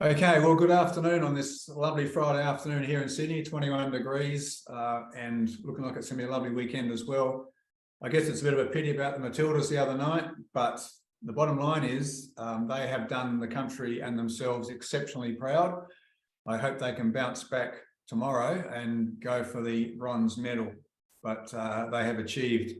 Okay, well, good afternoon on this lovely Friday afternoon here in Sydney, 21 degrees, and looking like it's going to be a lovely weekend as well. I guess it's a bit of a pity about the Matildas the other night, but the bottom line is they have done the country and themselves exceptionally proud. I hope they can bounce back tomorrow and go for the bronze medal, but they have achieved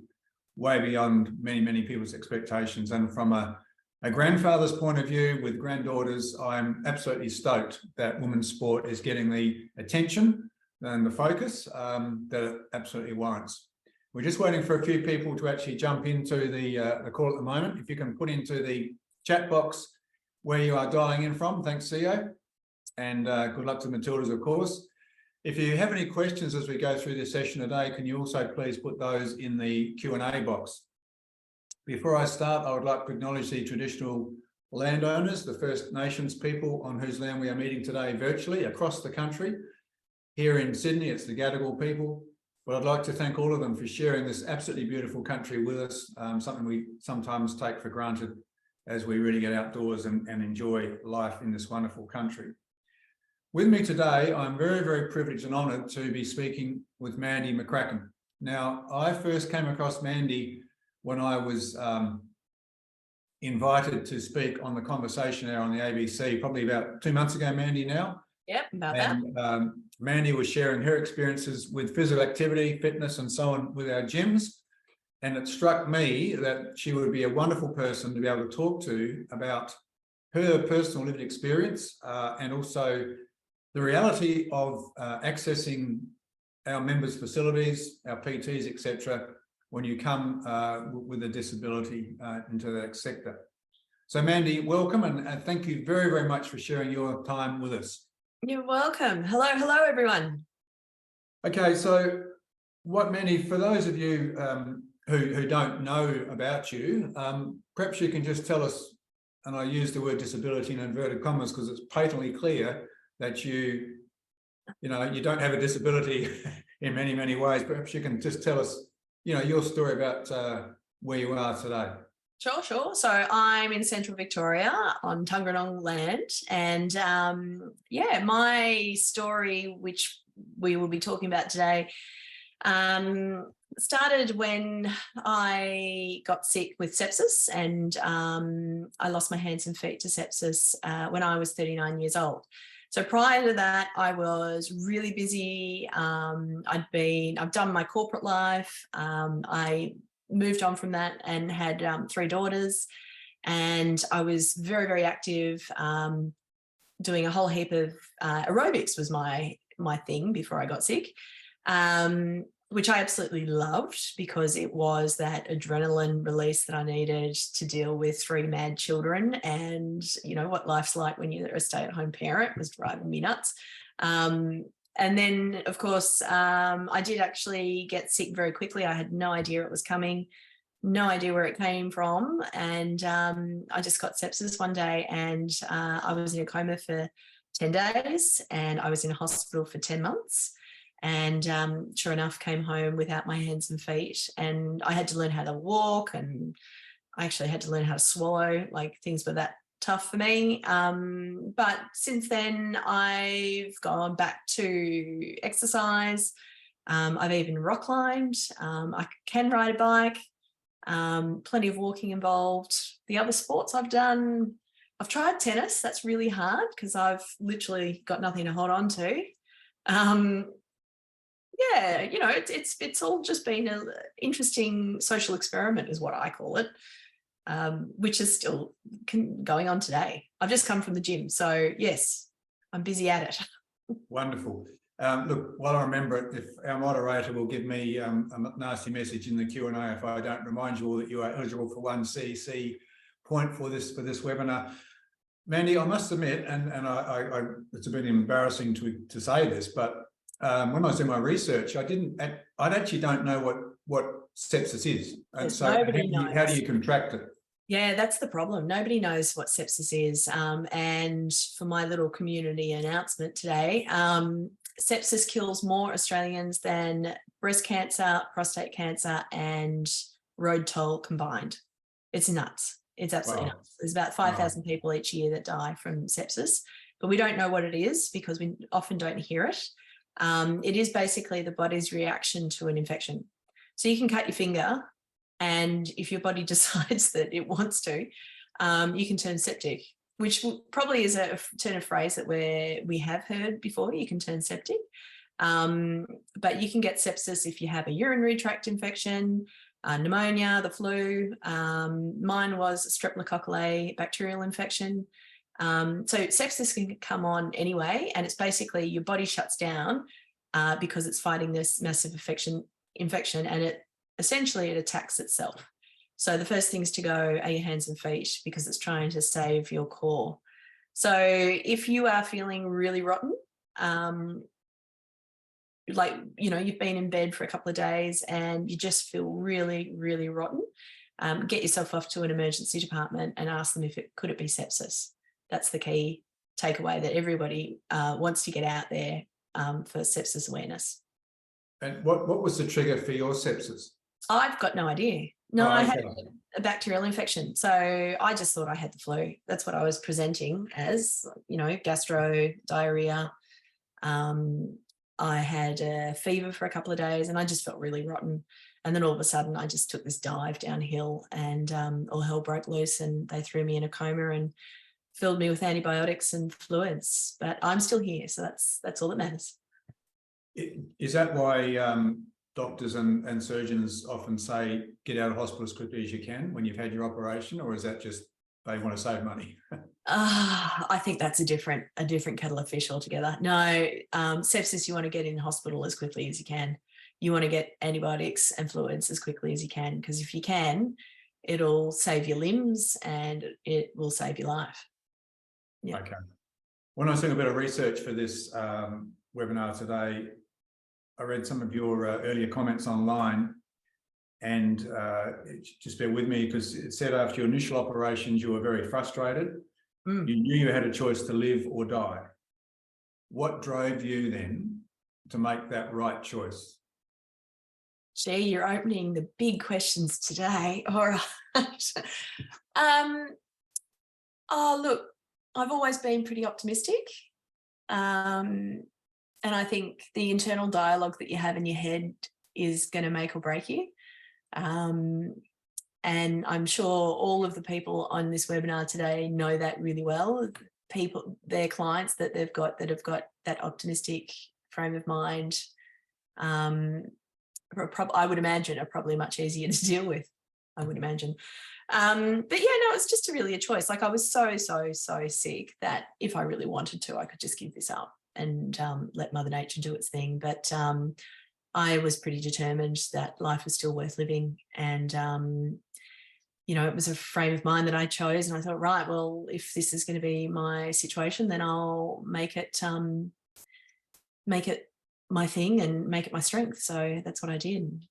way beyond many people's expectations. And from a grandfather's point of view with granddaughters, I'm absolutely stoked that women's sport is getting the attention and the focus that it absolutely warrants. We're just waiting for a few people to actually jump into the call at the moment. If you can put into the chat box where you are dialing in from, thanks, CEO, and good luck to the Matildas, of course. If you have any questions as we go through this session today, can you also please put those in the Q&A box? Before I start, I would like to acknowledge the traditional landowners, the First Nations people on whose land we are meeting today virtually across the country. Here in Sydney, it's the Gadigal people, but I'd like to thank all of them for sharing this absolutely beautiful country with us, something we sometimes take for granted as we really get outdoors and enjoy life in this wonderful country. With me today, I'm very privileged and honoured to be speaking with Mandy McCracken. Now, I first came across Mandy when I was invited to speak on the Conversation Hour on the ABC, probably about 2 months ago, Mandy, now. Yep, about that. Mandy was sharing her experiences with physical activity, fitness, and so on with our gyms. And it struck me that she would be a wonderful person to be able to talk to about her personal lived experience and also the reality of accessing our members' facilities, our PTs, etc., when you come with a disability into that sector. So Mandy, welcome, and thank you very much for sharing your time with us. You're welcome. Hello everyone. Okay, so Mandy, for those of you who don't know about you, perhaps you can just tell us, and I use the word disability in inverted commas because it's patently clear that you don't have a disability in many ways. Perhaps you can just tell us your story about where you are today. Sure. So I'm in central Victoria on Tuggeranong land, and my story, which we will be talking about today, started when I got sick with sepsis, and I lost my hands and feet to sepsis when I was 39 years old. So prior to that, I was really busy. I've done my corporate life. I moved on from that and had 3 daughters, and I was very active, doing a whole heap of aerobics was my thing before I got sick, which I absolutely loved because it was that adrenaline release that I needed to deal with 3 mad children, and what life's like when you're a stay-at-home parent was driving me nuts. And then, of course, I did actually get sick very quickly. I had no idea it was coming, no idea where it came from. And I just got sepsis one day, and I was in a coma for 10 days and I was in a hospital for 10 months. And sure enough, came home without my hands and feet. And I had to learn how to walk, and I actually had to learn how to swallow, like things were that tough for me. But since then, I've gone back to exercise. I've even rock climbed. I can ride a bike. Plenty of walking involved. The other sports I've done, I've tried tennis. That's really hard because I've literally got nothing to hold on to. It's all just been an interesting social experiment is what I call it. Which is still going on today. I've just come from the gym, so yes, I'm busy at it. Wonderful. Look, while I remember it, if our moderator will give me a nasty message in the Q&A if I don't remind you all that you are eligible for 1 CC point for this webinar. Mandy, I must admit, and I it's a bit embarrassing to say this, but when I was doing my research, I actually don't know what sepsis is. And so how do you contract it? Yeah, that's the problem. Nobody knows what sepsis is. And for my little community announcement today, sepsis kills more Australians than breast cancer, prostate cancer, and road toll combined. It's nuts. It's absolutely nuts. There's about 5,000 people each year that die from sepsis. but we don't know what it is because we often don't hear it. It is basically the body's reaction to an infection. So you can cut your finger, and if your body decides that it wants to, you can turn septic, which probably is a turn of phrase that we have heard before. You can turn septic, but you can get sepsis if you have a urinary tract infection, pneumonia, the flu. Mine was a streptococcal A bacterial infection. So sepsis can come on anyway, and it's basically your body shuts down because it's fighting this massive infection, and it attacks itself. So the first things to go are your hands and feet because it's trying to save your core. So if you are feeling really rotten, like, you know, you've been in bed for a couple of days and you just feel really, really rotten, get yourself off to an emergency department and ask them if it could be sepsis. That's the key takeaway, that everybody wants to get out there for sepsis awareness. And what was the trigger for your sepsis? I've got no idea. No, okay. I had a bacterial infection. So I just thought I had the flu. That's what I was presenting as, you know, gastro, diarrhea. I had a fever for a couple of days and I just felt really rotten. And then all of a sudden I just took this dive downhill and all hell broke loose, and they threw me in a coma and filled me with antibiotics and fluids. But I'm still here. So that's all that matters. Is that why doctors and surgeons often say get out of hospital as quickly as you can when you've had your operation, or is that just they want to save money? I think that's a different kettle of fish altogether. No, sepsis, you want to get in hospital as quickly as you can. You want to get antibiotics and fluids as quickly as you can, because if you can, it'll save your limbs and it will save your life. Yeah. Okay. When I was doing a bit of research for this webinar today, I read some of your earlier comments online, and just bear with me because it said after your initial operations you were very frustrated. You knew you had a choice to live or die. What drove you then to make that right choice? Gee, you're opening the big questions today. All right. Oh, look, I've always been pretty optimistic. And I think the internal dialogue that you have in your head is going to make or break you. And I'm sure all of the people on this webinar today know that really well. People, their clients that have got that optimistic frame of mind, I would imagine are probably much easier to deal with, I would imagine. But yeah, no, it's just really a choice. Like I was so sick that if I really wanted to, I could just give this up and let Mother Nature do its thing. But I was pretty determined that life was still worth living. And, you know, it was a frame of mind that I chose. And I thought, right, well, if this is going to be my situation, then I'll make it my thing and make it my strength. So that's what I did.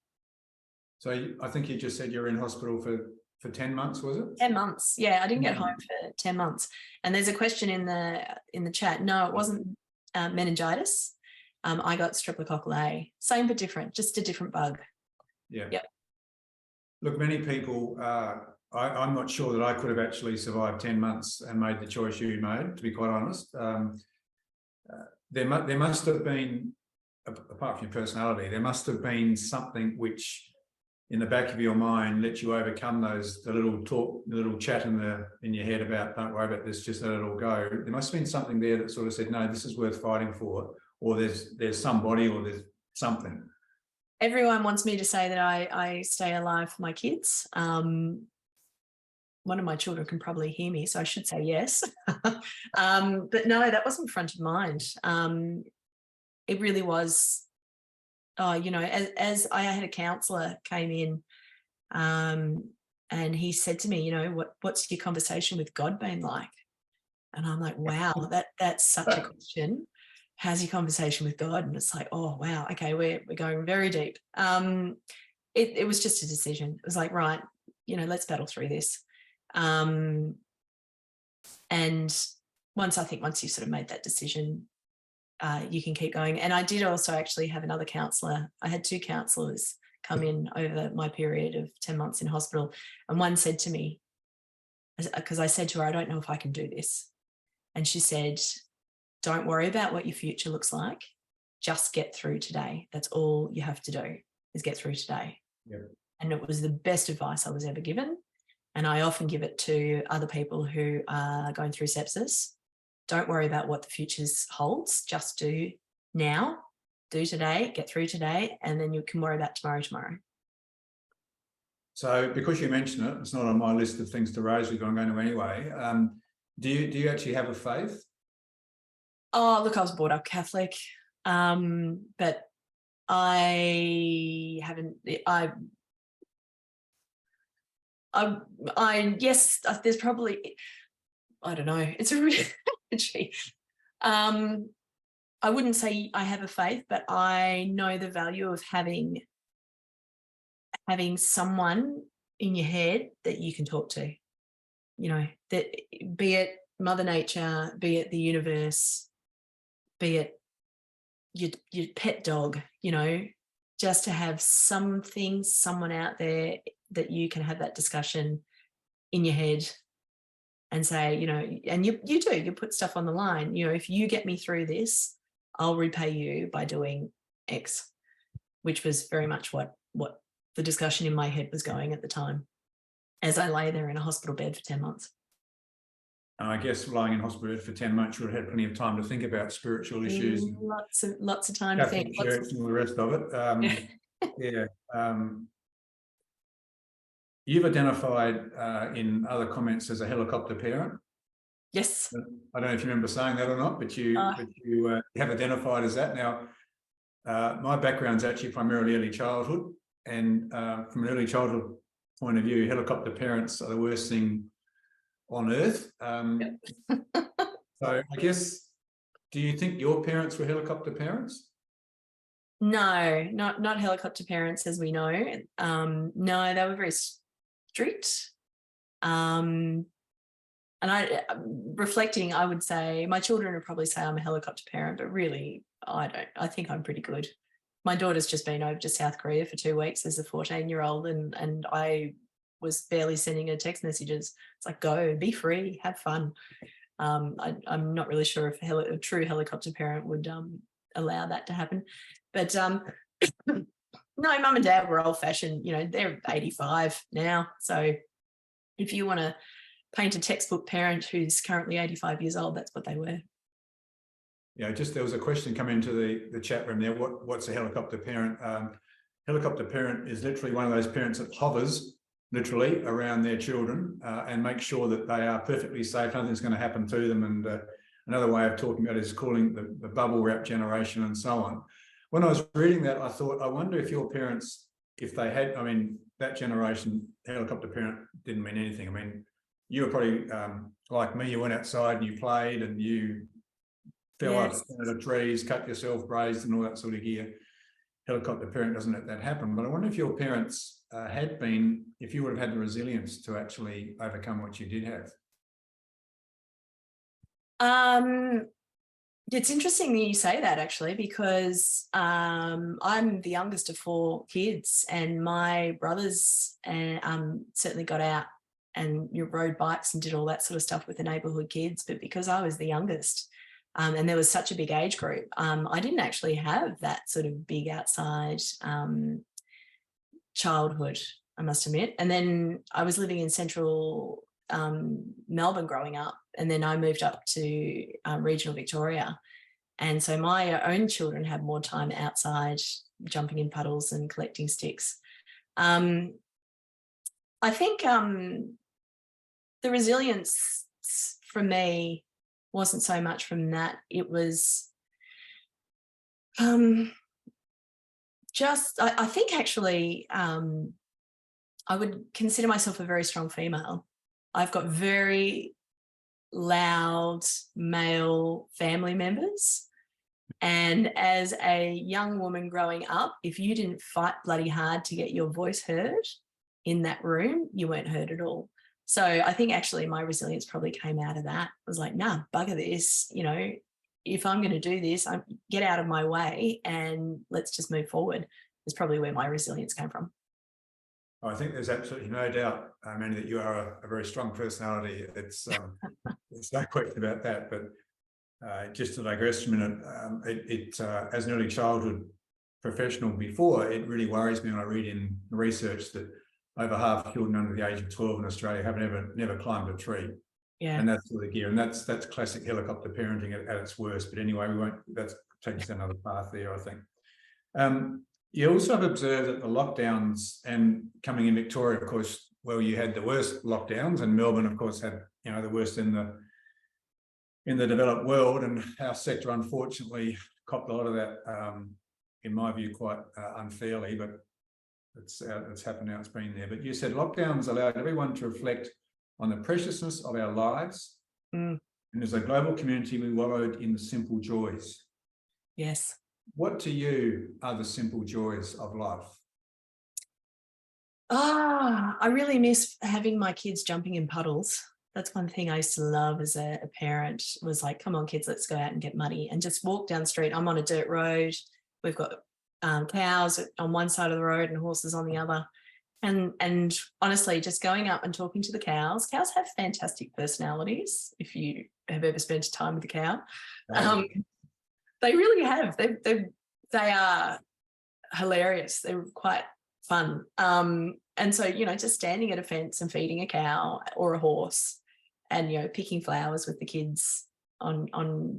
So I think you just said you're in hospital for 10 months, was it? 10 months. Yeah, I didn't get home for 10 months. And there's a question in the chat. No, it wasn't meningitis. I got streptococcal A. Same but different, just a different bug. Yeah. Yep. Look, many people, I'm not sure that I could have actually survived 10 months and made the choice you made, to be quite honest. There must have been, apart from your personality, there must have been something which in the back of your mind let you overcome the little chat in your head about don't worry about this, just let it all go. There must have been something there that sort of said, no, this is worth fighting for, or there's somebody or there's something. Everyone wants me to say that I stay alive for my kids. One of my children can probably hear me, so I should say yes. But no, that wasn't front of mind. It really was, you know, as I had a counsellor came in and he said to me, you know, what's your conversation with God been like? And I'm like, wow, that's such a question. How's your conversation with God? And it's like, oh, wow, okay, we're going very deep. It was just a decision. It was like, right, you know, let's battle through this. And once you sort of made that decision, you can keep going. And I did also actually have another counsellor. I had 2 counsellors come in over my period of 10 months in hospital. And one said to me, because I said to her, I don't know if I can do this. And she said, don't worry about what your future looks like. Just get through today. That's all you have to do, is get through today. Yep. And it was the best advice I was ever given. And I often give it to other people who are going through sepsis. Don't worry about what the future holds. Just do now, do today, get through today, and then you can worry about tomorrow. So because you mentioned it, it's not on my list of things to raise with you, I'm going to anyway. Do you actually have a faith? Oh, look, I was brought up Catholic, but I haven't, yes, there's probably, I don't know, it's a really, I wouldn't say I have a faith, but I know the value of having someone in your head that you can talk to, you know, that be it Mother Nature, be it the universe, be it your pet dog, you know, just to have someone out there that you can have that discussion in your head and say, you know, and you put stuff on the line, you know, if you get me through this, I'll repay you by doing X, which was very much what the discussion in my head was going at the time, as I lay there in a hospital bed for 10 months. I guess lying in hospital for 10 months, you would have had plenty of time to think about spiritual issues. Lots of time to think. Church and all the rest of it. Yeah. You've identified in other comments as a helicopter parent. Yes. I don't know if you remember saying that or not, but you have identified as that. Now, my background's actually primarily early childhood, and from an early childhood point of view, helicopter parents are the worst thing on earth. So I guess, do you think your parents were helicopter parents? No, not helicopter parents, as we know. No, they were very strict. And reflecting, I would say my children would probably say I'm a helicopter parent, but really, I don't. I think I'm pretty good. My daughter's just been over to South Korea for 2 weeks as a 14-year-old, and I was barely sending her text messages. It's like, go, be free, have fun. I'm not really sure if a true helicopter parent would allow that to happen. But no, mum and dad were old-fashioned. You know, they're 85 now. So if you want to paint a textbook parent who's currently 85 years old, that's what they were. Yeah, just there was a question come into the chat room there. What's a helicopter parent? Helicopter parent is literally one of those parents that hovers literally around their children and makes sure that they are perfectly safe, nothing's going to happen to them. And another way of talking about it is calling the bubble wrap generation and so on. When I was reading that, I thought, I wonder if your parents, if they had, I mean, that generation, helicopter parent didn't mean anything. I mean, you were probably like me, you went outside and you played and you fell out of trees, cut yourself, grazed and all that sort of gear. Helicopter parent doesn't let that happen. But I wonder if your parents had been, if you would have had the resilience to actually overcome what you did have. It's interesting that you say that, actually, because I'm the youngest of 4 kids, and my brothers certainly got out and rode bikes and did all that sort of stuff with the neighbourhood kids. But because I was the youngest, and there was such a big age group, I didn't actually have that sort of big outside childhood, I must admit. And then I was living in central Melbourne growing up, and then I moved up to regional Victoria. And so my own children had more time outside, jumping in puddles and collecting sticks. I think the resilience for me wasn't so much from that. It was just, I think actually I would consider myself a very strong female. I've got very loud male family members. And as a young woman growing up, if you didn't fight bloody hard to get your voice heard in that room, you weren't heard at all. So I think actually my resilience probably came out of that. I was like, nah, bugger this, you know, if I'm going to do this, get out of my way and let's just move forward. Is probably where my resilience came from. I think there's absolutely no doubt, Mandy, that you are a very strong personality. It's there's no question about that. But just to digress for a minute, as an early childhood professional before, it really worries me when I read in research that over half of children under the age of 12 in Australia have never climbed a tree. Yeah. And that's sort of gear, and that's classic helicopter parenting at its worst. But anyway, that's taking us down another path there, I think. You also have observed that the lockdowns, and coming in Victoria, of course, well, you had the worst lockdowns, and Melbourne, of course, had the worst in the developed world, and our sector unfortunately copped a lot of that, in my view, quite unfairly. But it's happened now. It's been there. But you said lockdowns allowed everyone to reflect on the preciousness of our lives, and as a global community, we wallowed in the simple joys. Yes. What to you are the simple joys of life? I really miss having my kids jumping in puddles. That's one thing I used to love as a parent, was like, come on, kids, let's go out and get muddy and just walk down the street. I'm on a dirt road. We've got cows on one side of the road and horses on the other. And honestly, just going up and talking to the cows. Cows have fantastic personalities, if you have ever spent time with a cow. They really have. They are hilarious. They're quite fun. And so, just standing at a fence and feeding a cow or a horse and, picking flowers with the kids on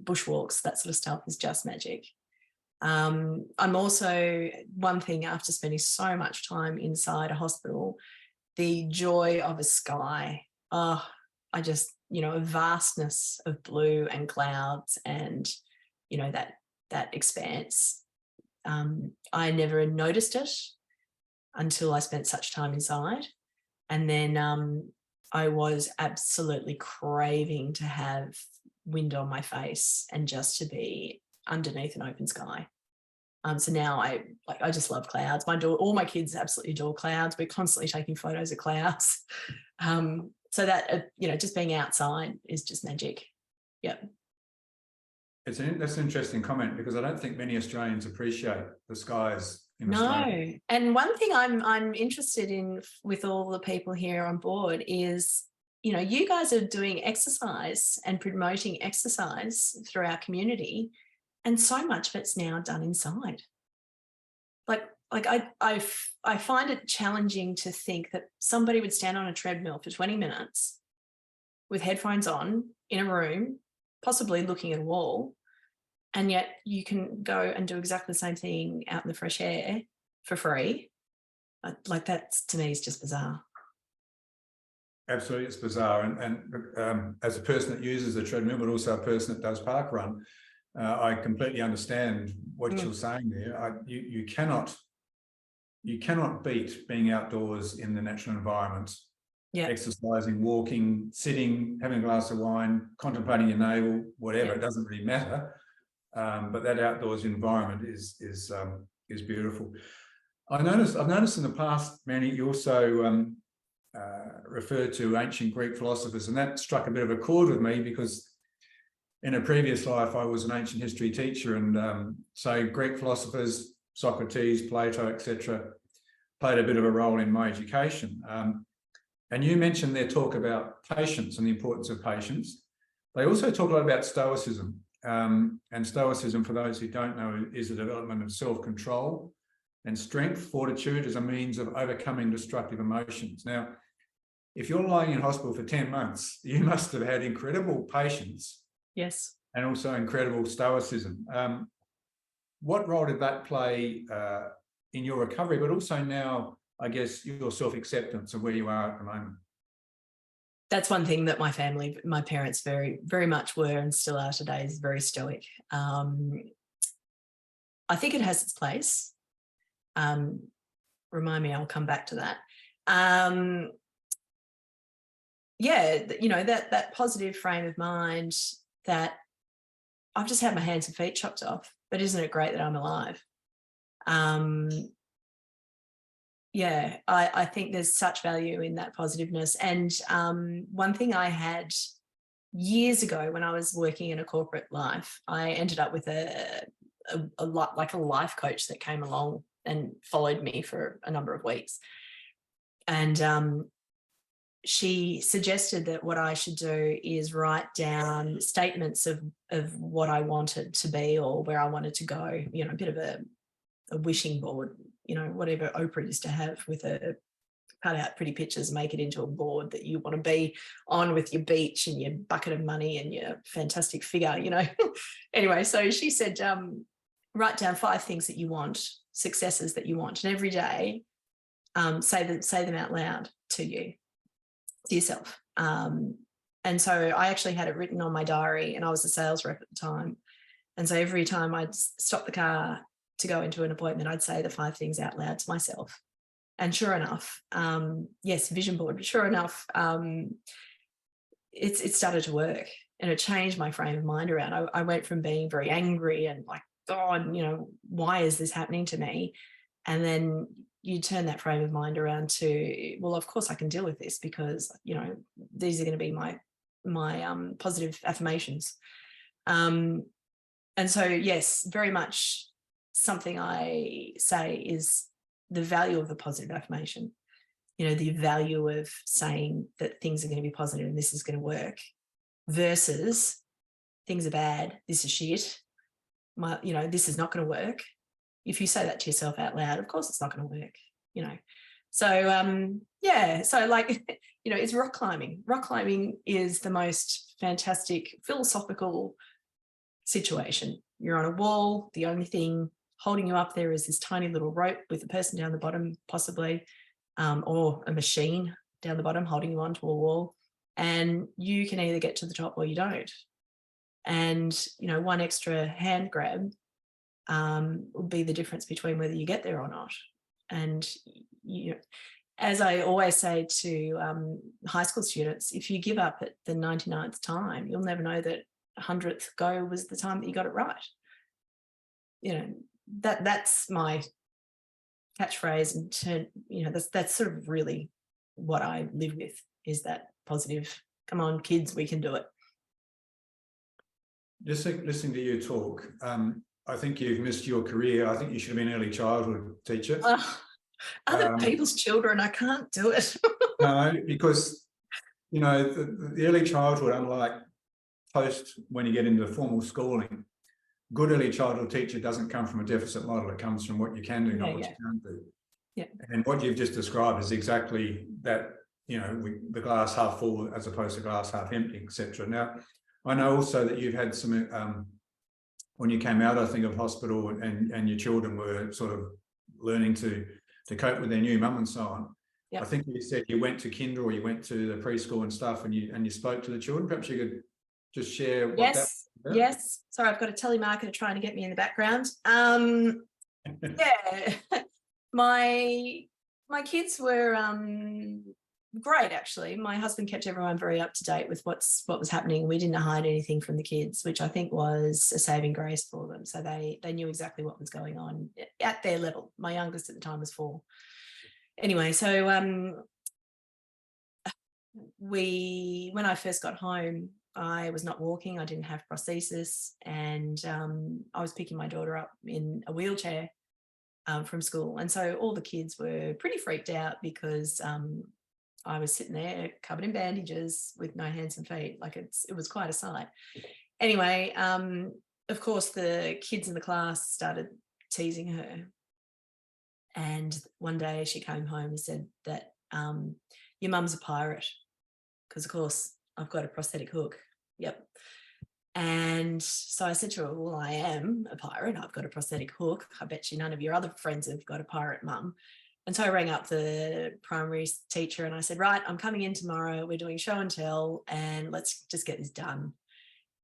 bushwalks, that sort of stuff is just magic. I'm also, one thing after spending so much time inside a hospital, the joy of a sky. I just, a vastness of blue and clouds and, that expanse. I never noticed it until I spent such time inside. And then I was absolutely craving to have wind on my face and just to be underneath an open sky. So now I just love clouds. All my kids absolutely adore clouds. We're constantly taking photos of clouds. So that, just being outside is just magic. Yep. That's an interesting comment, because I don't think many Australians appreciate the skies in Australia. No. And one thing I'm interested in with all the people here on board is, you guys are doing exercise and promoting exercise through our community, and so much of it's now done inside. I find it challenging to think that somebody would stand on a treadmill for 20 minutes with headphones on in a room, possibly looking at a wall, and yet you can go and do exactly the same thing out in the fresh air for free. That, to me, is just bizarre. Absolutely, it's bizarre. And as a person that uses the treadmill, but also a person that does park run, I completely understand what you're saying there. You cannot beat being outdoors in the natural environment. Yeah. Exercising, walking, sitting, having a glass of wine, contemplating your navel, whatever. It doesn't really matter. But that outdoors environment is beautiful. I've noticed in the past, Mandy, you also referred to ancient Greek philosophers, and that struck a bit of a chord with me, because in a previous life I was an ancient history teacher, and so Greek philosophers, Socrates, Plato, etc., played a bit of a role in my education. And you mentioned their talk about patience and the importance of patience. They also talk a lot about Stoicism. And Stoicism, for those who don't know, is the development of self-control and strength, fortitude, as a means of overcoming destructive emotions. Now, if you're lying in hospital for 10 months, you must have had incredible patience. Yes. And also incredible Stoicism. What role did that play in your recovery, but also now, I guess, your self-acceptance of where you are at the moment? That's one thing that my parents very, very much were, and still are today, is very stoic. I think it has its place. Remind me, I'll come back to that. That positive frame of mind that I've just had my hands and feet chopped off, but isn't it great that I'm alive? I think there's such value in that positiveness. And one thing I had years ago when I was working in a corporate life, I ended up with a life coach that came along and followed me for a number of weeks. And she suggested that what I should do is write down statements of what I wanted to be or where I wanted to go, you know, a bit of a wishing board, you know, whatever Oprah used to have with a cut out pretty pictures, make it into a board that you want to be on with your beach and your bucket of money and your fantastic figure, you know. Anyway, so she said, write down 5 things that you want, successes that you want, and every day say them out loud to yourself. And so I actually had it written on my diary, and I was a sales rep at the time. And so every time I'd stop the car to go into an appointment, I'd say the 5 things out loud to myself. And sure enough, yes, vision board, but sure enough, it started to work, and it changed my frame of mind around. I went from being very angry and like, God, you know, why is this happening to me? And then you turn that frame of mind around to, well, of course I can deal with this, because, you know, these are going to be my positive affirmations. And so, yes, very much something I say is the value of the positive affirmation, you know, the value of saying that things are going to be positive and this is going to work, versus things are bad, this is shit, you know, this is not going to work. If you say that to yourself out loud, of course it's not going to work, you know. So yeah, so like, you know, it's rock climbing. Rock climbing is the most fantastic philosophical situation. You're on a wall, the only thing holding you up there is this tiny little rope with a person down the bottom possibly, or a machine down the bottom holding you onto a wall, and you can either get to the top or you don't. And, you know, one extra hand grab will be the difference between whether you get there or not. And, you know, as I always say to high school students, if you give up at the 99th time, you'll never know that 100th go was the time that you got it right. You know, that's my catchphrase, and you know, that's sort of really what I live with, is that positive, come on kids, we can do it. Just listening to you talk, I think you've missed your career. I think you should have been an early childhood teacher. Other people's children, I can't do it. No, because, you know, the early childhood, unlike post when you get into formal schooling, good early childhood teacher doesn't come from a deficit model. It comes from what you can do, not what you can't do. Yeah. And what you've just described is exactly that, you know, the glass half full as opposed to glass half empty, etc. Now, I know also that you've had some, when you came out, I think, of hospital, and your children were sort of learning to cope with their new mum and so on. Yep. I think you said you went to kinder, or you went to the preschool and stuff, and you spoke to the children. Perhaps you could just share what that was about. Yes. Sorry, I've got a telemarketer trying to get me in the background. Yeah, my kids were great, actually. My husband kept everyone very up to date with what was happening. We didn't hide anything from the kids, which I think was a saving grace for them. So they knew exactly what was going on at their level. My youngest at the time was 4. Anyway, so when I first got home, I was not walking. I didn't have prosthesis, and I was picking my daughter up in a wheelchair from school. And so all the kids were pretty freaked out, because I was sitting there covered in bandages with no hands and feet. Like it was quite a sight. Anyway, of course, the kids in the class started teasing her. And one day she came home and said that your mum's a pirate, because of course I've got a prosthetic hook. Yep. And so I said to her, well, I am a pirate. I've got a prosthetic hook. I bet you none of your other friends have got a pirate mum. And so I rang up the primary teacher and I said, right, I'm coming in tomorrow. We're doing show and tell, and let's just get this done.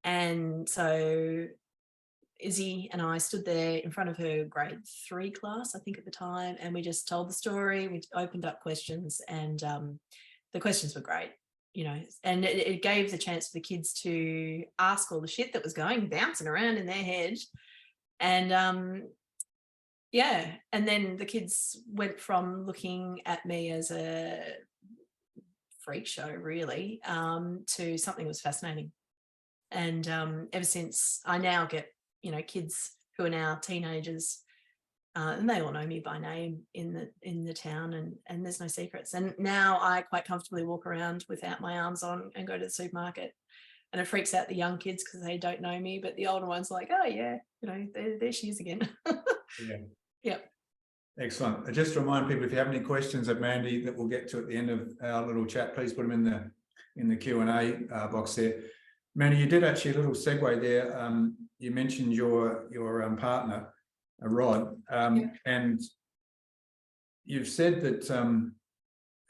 And so Izzy and I stood there in front of her grade 3 class, I think at the time, and we just told the story. We opened up questions, and the questions were great, you know, and it gave the chance for the kids to ask all the shit that was bouncing around in their head. And yeah, and then the kids went from looking at me as a freak show, really, to something that was fascinating. And ever since, I now get, you know, kids who are now teenagers and they all know me by name in the town, and there's no secrets. And now I quite comfortably walk around without my arms on and go to the supermarket, and it freaks out the young kids because they don't know me, but the older ones are like, oh yeah, there she is again. Yeah. Yep. Excellent. Just to remind people, if you have any questions of Mandy that we'll get to at the end of our little chat, please put them in the Q&A box there. Mandy, you did actually a little segue there. You mentioned your partner, Rod, and you've said that,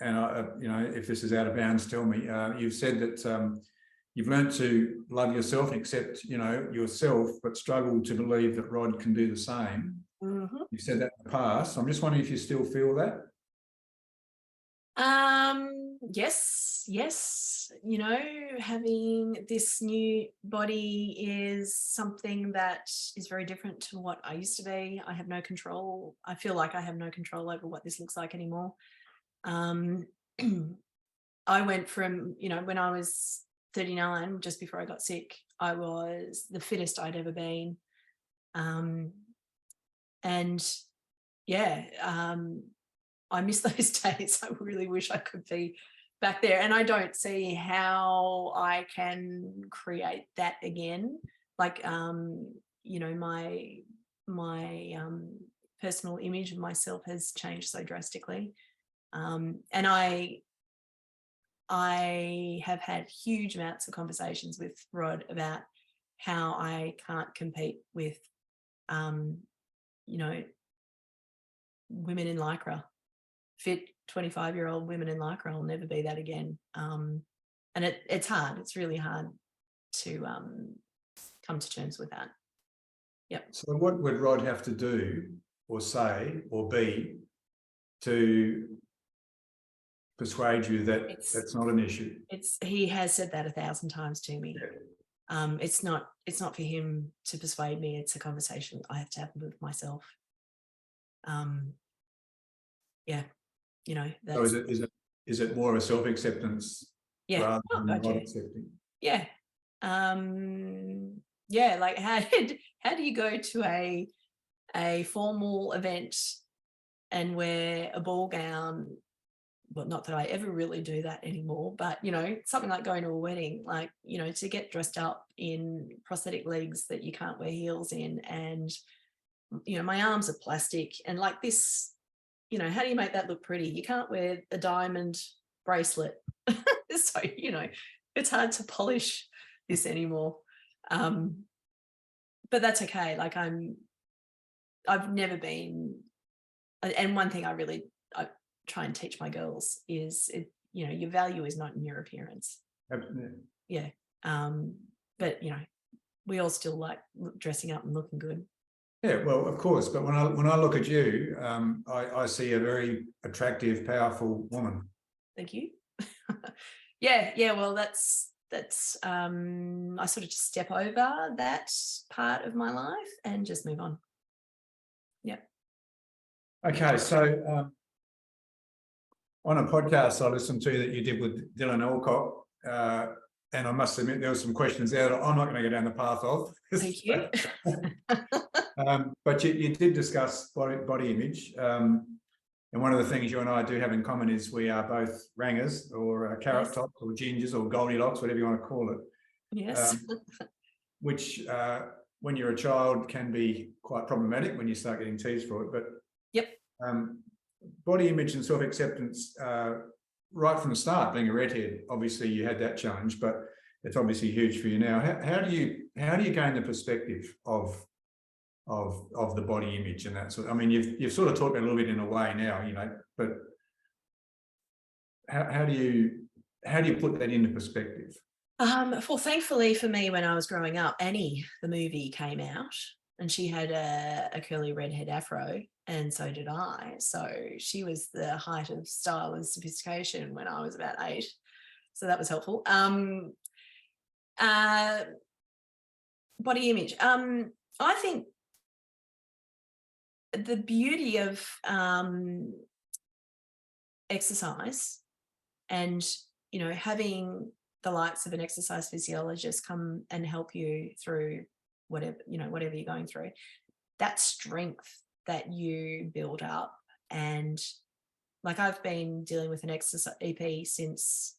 and if this is out of bounds, tell me. You've said that you've learned to love yourself and accept, yourself, but struggle to believe that Rod can do the same. Mm-hmm. You've said that in the past. I'm just wondering if you still feel that. Yes. Having this new body is something that is very different to what I used to be. I have no control. I feel like I have no control over what this looks like anymore. I went from, when I was 39, just before I got sick, I was the fittest I'd ever been. I miss those days. I really wish I could be back there, and I don't see how I can create that again. Like, my personal image of myself has changed so drastically, and I have had huge amounts of conversations with Rod about how I can't compete with, women in Lycra. Fit 25-year-old women in Lycra. I'll never be that again. And it's hard. It's really hard to come to terms with that. Yep. So what would Rod have to do or say or be to persuade you that that's not an issue? He has said that 1,000 times to me. Yeah. It's not for him to persuade me. It's a conversation I have to have with myself. Yeah. So is it more of a self-acceptance, yeah, rather than not accepting? Yeah. Like how do you go to a formal event and wear a ball gown? Well, not that I ever really do that anymore, but something like going to a wedding, like, to get dressed up in prosthetic legs that you can't wear heels in, and my arms are plastic, and like this, how do you make that look pretty? You can't wear a diamond bracelet. So, it's hard to polish this anymore. But that's okay. Like I've never been, and one thing I try and teach my girls is, your value is not in your appearance. Absolutely. Yeah. But, we all still like dressing up and looking good. Yeah, well, of course. But when I look at you, I see a very attractive, powerful woman. Thank you. Yeah. Well, that's I sort of just step over that part of my life and just move on. Yeah. Okay, so on a podcast I listened to that you did with Dylan Alcock, and I must admit there were some questions there that I'm not going to go down the path of. Thank you. But you did discuss body image, and one of the things you and I do have in common is we are both rangers, or carrot tops, or gingers, or Goldilocks, whatever you want to call it. Yes. Which, when you're a child, can be quite problematic when you start getting teased for it. But yep. Body image and self-acceptance, right from the start, being a redhead, obviously you had that challenge, but it's obviously huge for you now. How do you gain the perspective of the body image and that sort of, I mean, you've sort of talked about a little bit in a way now, but how do you put that into perspective? Well, thankfully for me, when I was growing up, Annie, the movie, came out, and she had a curly redhead afro, and so did I. So she was the height of style and sophistication when I was about 8. So that was helpful. Body image. I think the beauty of exercise, and having the likes of an exercise physiologist come and help you through whatever you're going through, that strength that you build up. And like, I've been dealing with an exercise EP since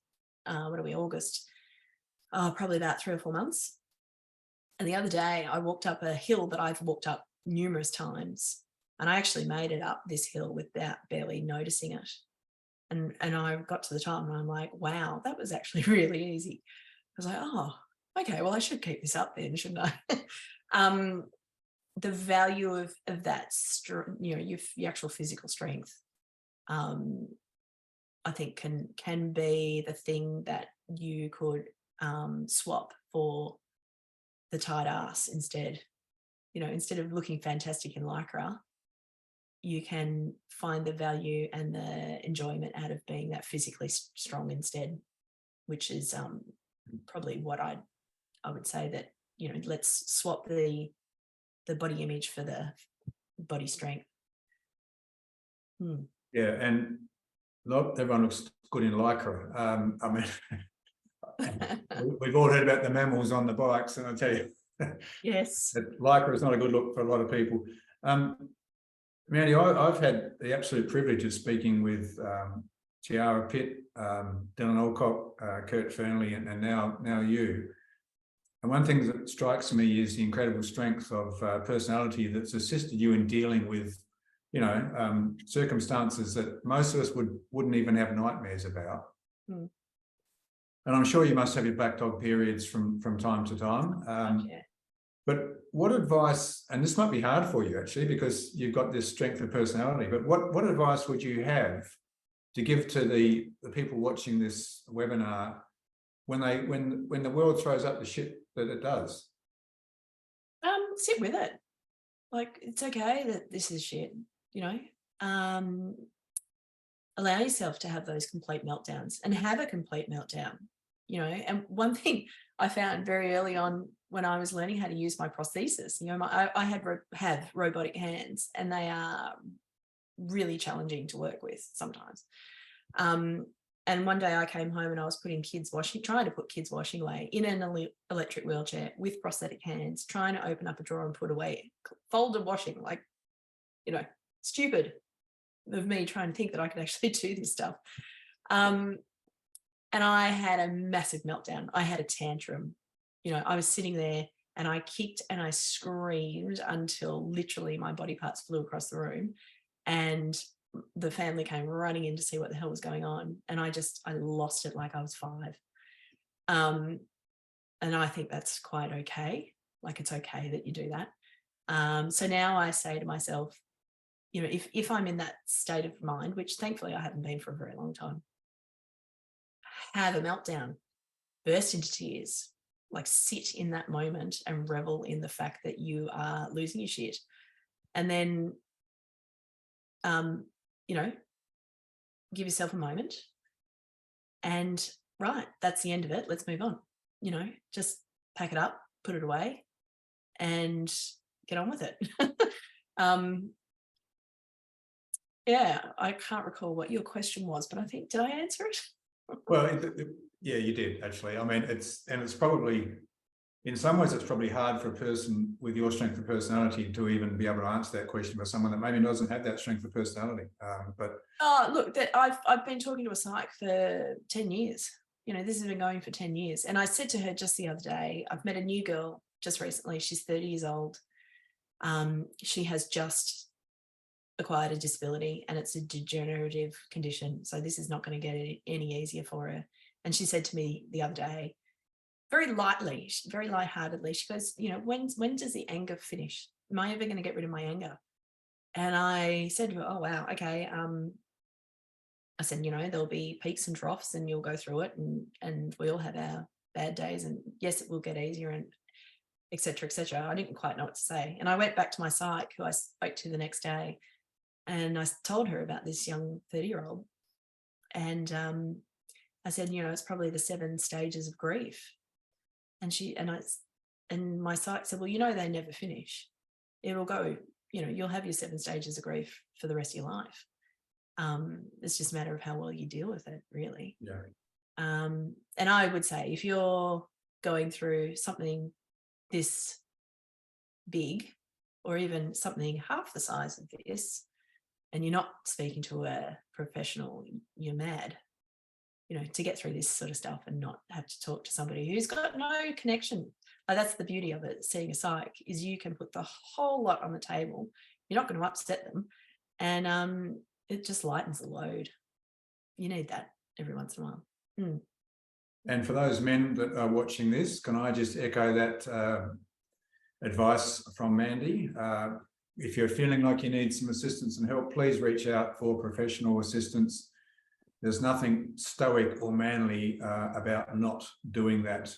August, probably about 3 or 4 months. And the other day I walked up a hill that I've walked up numerous times, and I actually made it up this hill without barely noticing it. And I got to the top and I'm like, wow, that was actually really easy. I was like, oh, okay, well, I should keep this up then, shouldn't I? The value of that, your actual physical strength, I think can be the thing that you could swap for the tight ass instead. Instead of looking fantastic in Lycra, you can find the value and the enjoyment out of being that physically strong instead, which is probably what I would say, that, let's swap the body image for the body strength. Yeah, and everyone looks good in Lycra. I mean, we've all heard about the mammals on the bikes, and I tell you, yes, Lycra is not a good look for a lot of people. Mandy, I've had the absolute privilege of speaking with Chiara Pitt, Dylan Alcock, Kurt Fernley, and now you. And one thing that strikes me is the incredible strength of personality that's assisted you in dealing with, circumstances that most of us wouldn't even have nightmares about. And I'm sure you must have your black dog periods from time to time. yeah. But what advice, and this might be hard for you actually, because you've got this strength of personality, but what advice would you have to give to the people watching this webinar when the world throws up the shit that it does? Sit with it. Like, it's okay that this is shit, allow yourself to have those complete meltdowns, and have a complete meltdown, and one thing I found very early on when I was learning how to use my prosthesis, I have robotic hands, and they are really challenging to work with sometimes. And one day I came home and I was trying to put kids' washing away in an electric wheelchair with prosthetic hands, trying to open up a drawer and put away folded washing, like, stupid of me trying to think that I could actually do this stuff. And I had a massive meltdown. I had a tantrum. I was sitting there and I kicked and I screamed until literally my body parts flew across the room, and the family came running in to see what the hell was going on. And I lost it like I was 5. And I think that's quite okay. Like, it's okay that you do that. So now I say to myself, if I'm in that state of mind, which thankfully I haven't been for a very long time, have a meltdown, burst into tears, like, sit in that moment and revel in the fact that you are losing your shit. And then, give yourself a moment and, right, that's the end of it. Let's move on. Just pack it up, put it away, and get on with it. Yeah, I can't recall what your question was, but I think, did I answer it? Well, yeah, you did actually. I mean, it's probably, in some ways, it's probably hard for a person with your strength of personality to even be able to answer that question for someone that maybe doesn't have that strength of personality. But look, I've been talking to a psych for 10 years. This has been going for 10 years. And I said to her just the other day, I've met a new girl just recently. She's 30 years old. She has just acquired a disability, and it's a degenerative condition. So this is not going to get any easier for her. And she said to me the other day, very lightly, very lightheartedly, she goes, when does the anger finish? Am I ever going to get rid of my anger? And I said to her, oh, wow, okay. I said, there'll be peaks and troughs, and you'll go through it, and we all have our bad days, and yes, it will get easier, and et cetera, et cetera. I didn't quite know what to say. And I went back to my psych, who I spoke to the next day, and I told her about this young 30-year-old. And I said, it's probably the 7 stages of grief. And my psych said, well, they never finish. It'll go, you'll have your 7 stages of grief for the rest of your life. It's just a matter of how well you deal with it, really. Yeah. And I would say, if you're going through something this big, or even something half the size of this, and you're not speaking to a professional, you're mad, to get through this sort of stuff and not have to talk to somebody who's got no connection. That's the beauty of it, seeing a psych, is you can put the whole lot on the table. You're not going to upset them, and it just lightens the load. You need that every once in a while. And for those men that are watching this, can I just echo that advice from Mandy? If you're feeling like you need some assistance and help, please reach out for professional assistance. There's nothing stoic or manly about not doing that.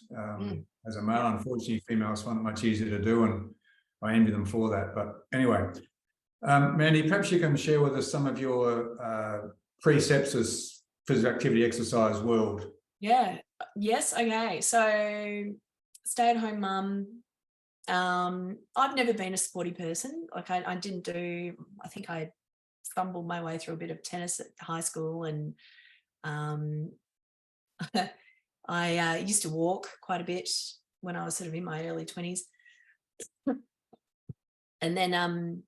As a male, unfortunately, females find it much easier to do, and I envy them for that. But anyway, Mandy, perhaps you can share with us some of your pre-sepsis physical activity exercise world. Yeah. Yes. Okay. So stay-at-home mum. I've never been a sporty person. Like I didn't do, I think I stumbled my way through a bit of tennis at high school, and I used to walk quite a bit when I was sort of in my early 20s. And then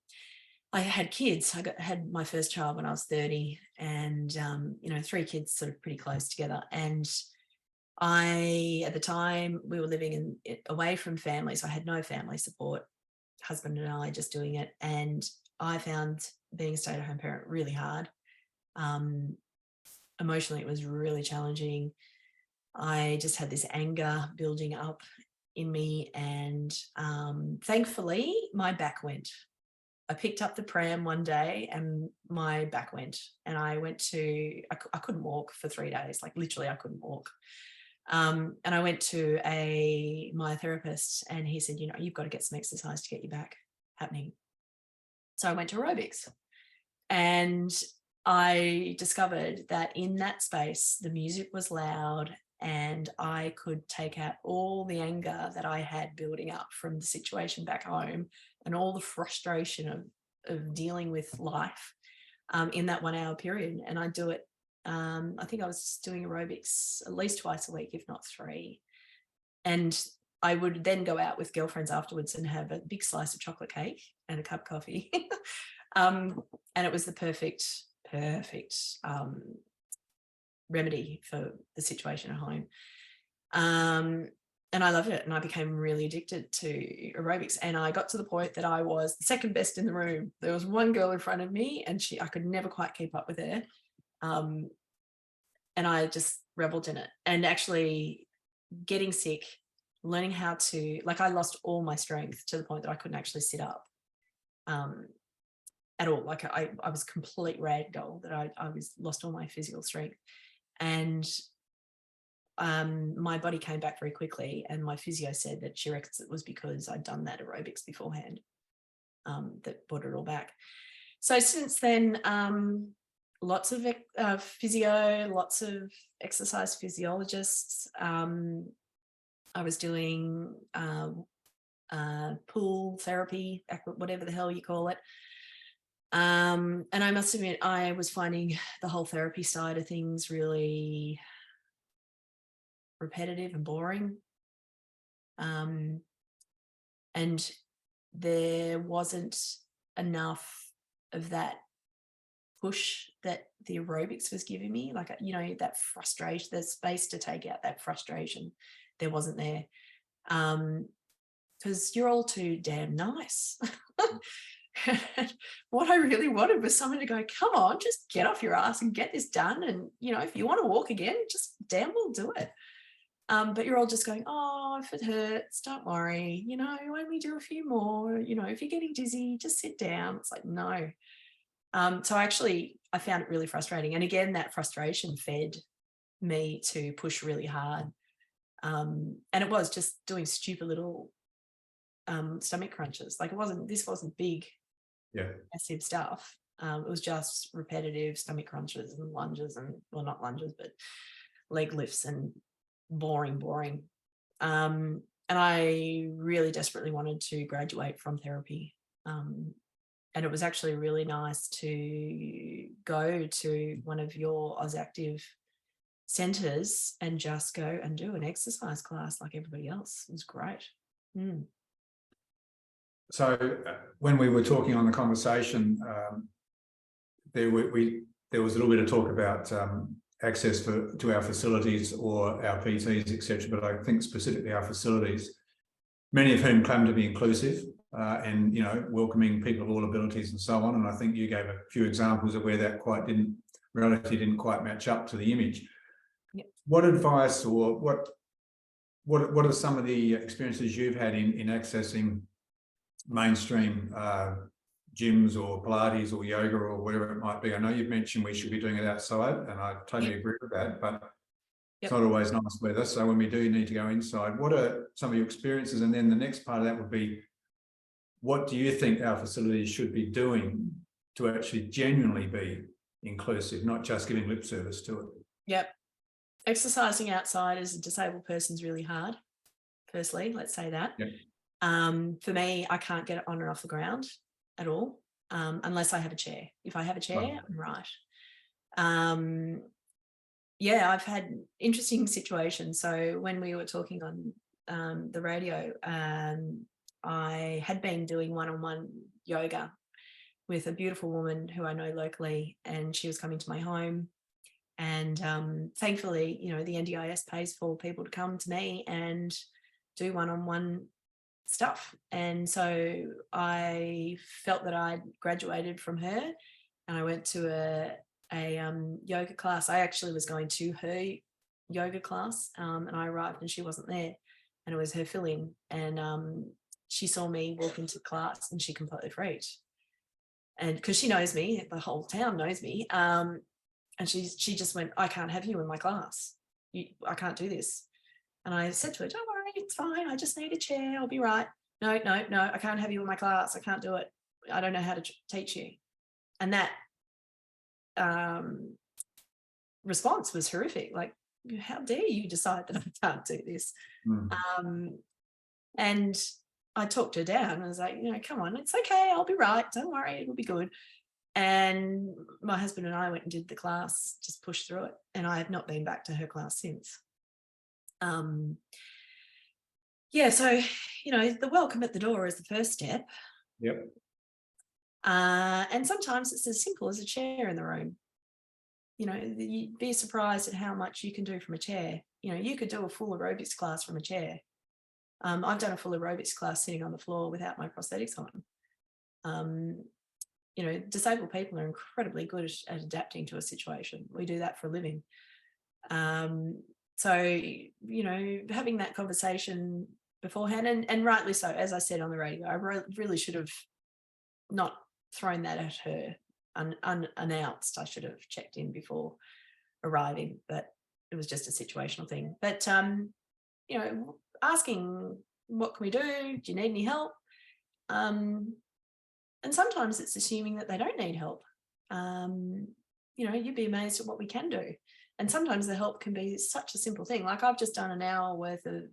I had kids. I had my first child when I was 30, and 3 kids sort of pretty close together. And at the time, we were living away from family, so I had no family support, husband and I just doing it. And I found being a stay-at-home parent really hard. Emotionally, it was really challenging. I just had this anger building up in me, and thankfully, my back went. I picked up the pram one day and my back went, and I couldn't walk for 3 days, like literally I couldn't walk. And I went to my therapist, and he said, you've got to get some exercise to get your back happening. So I went to aerobics, and I discovered that in that space, the music was loud, and I could take out all the anger that I had building up from the situation back home, and all the frustration of dealing with life in that 1 hour period. And I do it. I think I was doing aerobics at least twice a week, if not 3. And I would then go out with girlfriends afterwards and have a big slice of chocolate cake and a cup of coffee. And it was the perfect remedy for the situation at home. And I loved it, and I became really addicted to aerobics. And I got to the point that I was the second best in the room. There was one girl in front of me, and I could never quite keep up with her. And I just reveled in it. And actually getting sick, learning how to, I lost all my strength to the point that I couldn't actually sit up at all. I was complete ragdoll, that I lost all my physical strength. And my body came back very quickly, and my physio said that she reckons it was because I'd done that aerobics beforehand that brought it all back. So since then, lots of physio, lots of exercise physiologists. I was doing pool therapy, whatever the hell you call it. And I must admit, I was finding the whole therapy side of things really repetitive and boring. And there wasn't enough of that push that the aerobics was giving me, that frustration, the space to take out that frustration, there wasn't there, because you're all too damn nice. What I really wanted was someone to go, come on, just get off your ass and get this done, and if you want to walk again, just damn well do it. But you're all just going, oh, if it hurts, don't worry, only do a few more, if you're getting dizzy, just sit down. It's like, no. So I found it really frustrating. And again, that frustration fed me to push really hard. And it was just doing stupid little stomach crunches. This wasn't big, massive stuff. It was just repetitive stomach crunches and lunges, and, well, not lunges, but leg lifts, and boring. And I really desperately wanted to graduate from therapy. And it was actually really nice to go to one of your AUSactive centres and just go and do an exercise class like everybody else. It was great. So when we were talking on the conversation, there was a little bit of talk about access to our facilities or our PTs, etc. But I think specifically our facilities, many of whom claim to be inclusive and welcoming people of all abilities and so on. And I think you gave a few examples of where that reality didn't quite match up to the image. Yep. What advice or what are some of the experiences you've had in accessing mainstream gyms or Pilates or yoga or whatever it might be? I know you've mentioned we should be doing it outside, and I totally agree with that, but it's not always nice weather. So when we do need to go inside, what are some of your experiences? And then the next part of that would be, what do you think our facilities should be doing to actually genuinely be inclusive, not just giving lip service to it? Yep. Exercising outside as a disabled person is really hard. Firstly, let's say that. Yep. For me, I can't get it on and off the ground at all, unless I have a chair. If I have a chair, I'm right. I've had interesting situations. So when we were talking on the radio, I had been doing one-on-one yoga with a beautiful woman who I know locally, and she was coming to my home. And thankfully, the NDIS pays for people to come to me and do one-on-one stuff. And so I felt that I'd graduated from her, and I went to a yoga class. I actually was going to her yoga class, and I arrived and she wasn't there, and it was her fill-in. And she saw me walk into class and she completely freaked. And because she knows me, the whole town knows me. And she just went, "I can't have you in my class. I can't do this." And I said to her, "Don't worry, it's fine. I just need a chair. I'll be right." No, I can't have you in my class. I can't do it. I don't know how to teach you. And that response was horrific. Like, how dare you decide that I can't do this? And I talked her down. I was like, come on, it's okay. I'll be right. Don't worry, it'll be good. And my husband and I went and did the class, just pushed through it. And I have not been back to her class since. So, the welcome at the door is the first step. Yep. And sometimes it's as simple as a chair in the room. You'd be surprised at how much you can do from a chair. You could do a full aerobics class from a chair. I've done a full aerobics class sitting on the floor without my prosthetics on. Disabled people are incredibly good at adapting to a situation. We do that for a living. So, having that conversation beforehand, and rightly so, as I said on the radio, I really should have not thrown that at her unannounced. I should have checked in before arriving, but it was just a situational thing. But, asking, what can we do? Do you need any help? And sometimes it's assuming that they don't need help. You'd be amazed at what we can do. And sometimes the help can be such a simple thing. Like, I've just done an hour worth of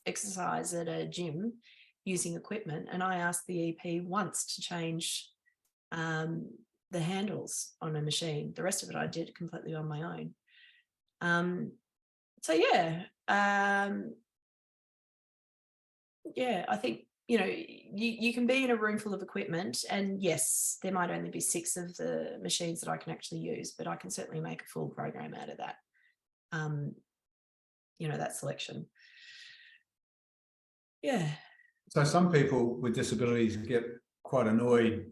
exercise at a gym using equipment, and I asked the EP once to change the handles on a machine. The rest of it I did completely on my own. I think, you can be in a room full of equipment, and yes, there might only be 6 of the machines that I can actually use, but I can certainly make a full program out of that, that selection. Yeah. So some people with disabilities get quite annoyed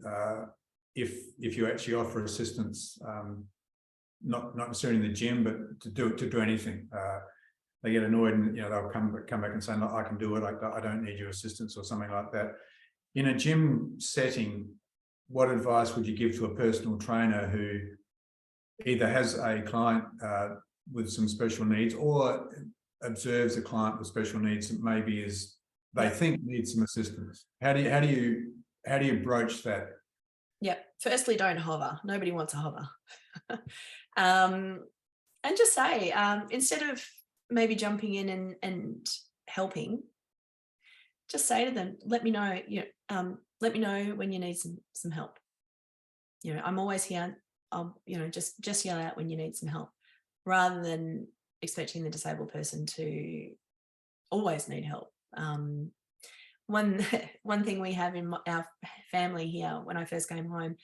if you actually offer assistance, not necessarily in the gym, but to do anything. They get annoyed, and they'll come back and say, "No, I can do it. I don't need your assistance," or something like that. In a gym setting, what advice would you give to a personal trainer who either has a client with some special needs, or observes a client with special needs that maybe they think needs some assistance? How do you broach that? Yeah. Firstly, don't hover. Nobody wants a hover. And just say, instead of maybe jumping in and helping, just say to them, let me know when you need some help. I'm always here. I'll, just yell out when you need some help, rather than expecting the disabled person to always need help. one thing we have in our family here, when I first came home,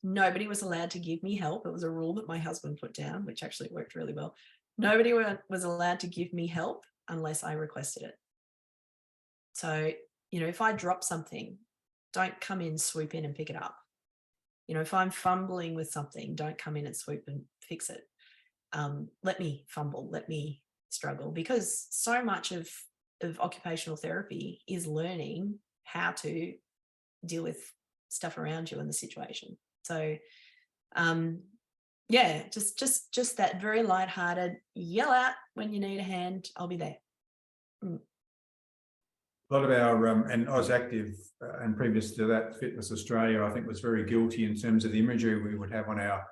nobody was allowed to give me help. It was a rule that my husband put down, which actually worked really well. Nobody was allowed to give me help unless I requested it. So, if I drop something, don't come in, swoop in and pick it up. If I'm fumbling with something, don't come in and swoop and fix it. Let me fumble, let me struggle, because so much of occupational therapy is learning how to deal with stuff around you in the situation. So, just that very lighthearted, yell out when you need a hand, I'll be there. A lot of our, and AUSactive, and previous to that, Fitness Australia, I think, was very guilty in terms of the imagery we would have on our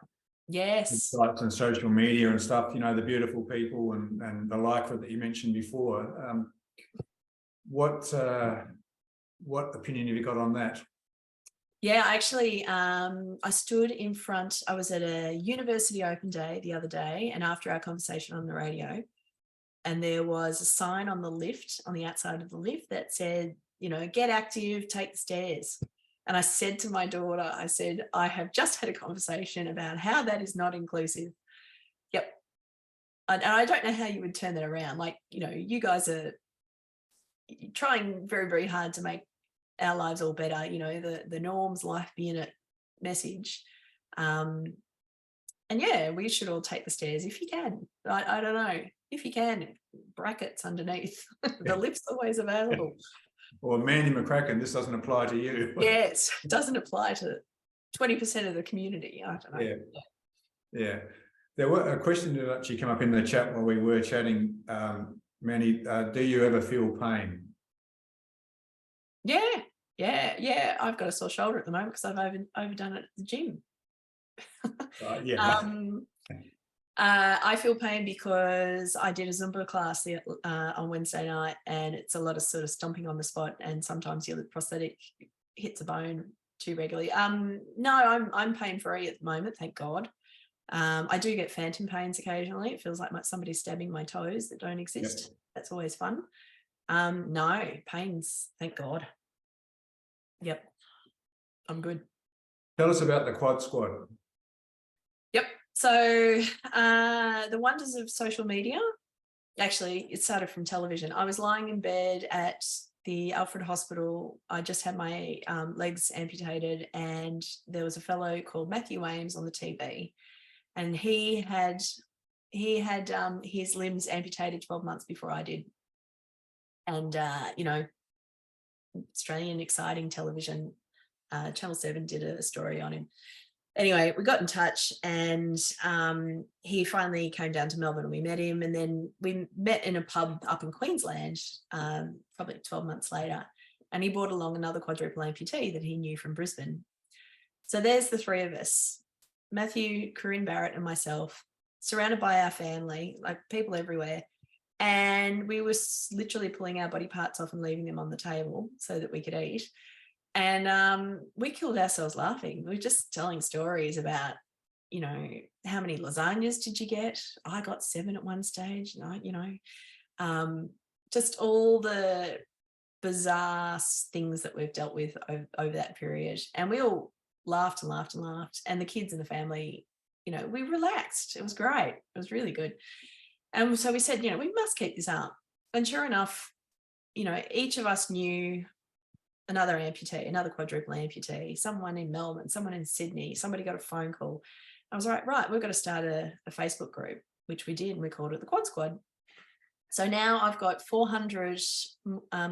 sites and social media and stuff, the beautiful people and the like that you mentioned before. What opinion have you got on that? Yeah, actually, I stood in front, I was at a university open day the other day, and after our conversation on the radio, and there was a sign on the lift, on the outside of the lift, that said, get active, take the stairs. And I said to my daughter, I said, I have just had a conversation about how that is not inclusive. Yep. And I don't know how you would turn that around. Like, you guys are trying very, very hard to make our lives all better, the norms, life be in it message. And yeah, we should all take the stairs if you can. I don't know. If you can, brackets underneath. The lift's always available. Or Mandy McCracken, this doesn't apply to you. Yes, it doesn't apply to 20% of the community. I don't know. Yeah. There were a question that actually came up in the chat while we were chatting. Mandy, do you ever feel pain? Yeah. I've got a sore shoulder at the moment because I've overdone it at the gym. I feel pain because I did a Zumba class on Wednesday night, and it's a lot of sort of stomping on the spot, and sometimes your prosthetic hits a bone too regularly. No, I'm pain free at the moment, thank God. I do get phantom pains occasionally. It feels like somebody's stabbing my toes that don't exist. Yep. That's always fun. No, pains, thank God. Yep, I'm good. Tell us about the Quad Squad. Yep. So the wonders of social media, actually, it started from television. I was lying in bed at the Alfred Hospital. I just had my legs amputated, and there was a fellow called Matthew Ames on the TV, and he had his limbs amputated 12 months before I did. And, Australian exciting television, Channel 7 did a story on him. Anyway, we got in touch, and he finally came down to Melbourne, and we met him, and then we met in a pub up in Queensland, probably 12 months later, and he brought along another quadruple amputee that he knew from Brisbane. So there's the three of us, Matthew, Corinne Barrett and myself, surrounded by our family, like people everywhere. And we were literally pulling our body parts off and leaving them on the table so that we could eat. And we killed ourselves laughing. We were just telling stories about, how many lasagnas did you get? I got 7 at one stage, just all the bizarre things that we've dealt with over that period. And we all laughed and laughed and laughed. And the kids and the family, we relaxed. It was great. It was really good. And so we said, we must keep this up. And sure enough, each of us knew another amputee, another quadruple amputee, someone in Melbourne, someone in Sydney, somebody got a phone call. I was like, right, we've got to start a Facebook group, which we did, and we called it the Quad Squad. So now I've got 400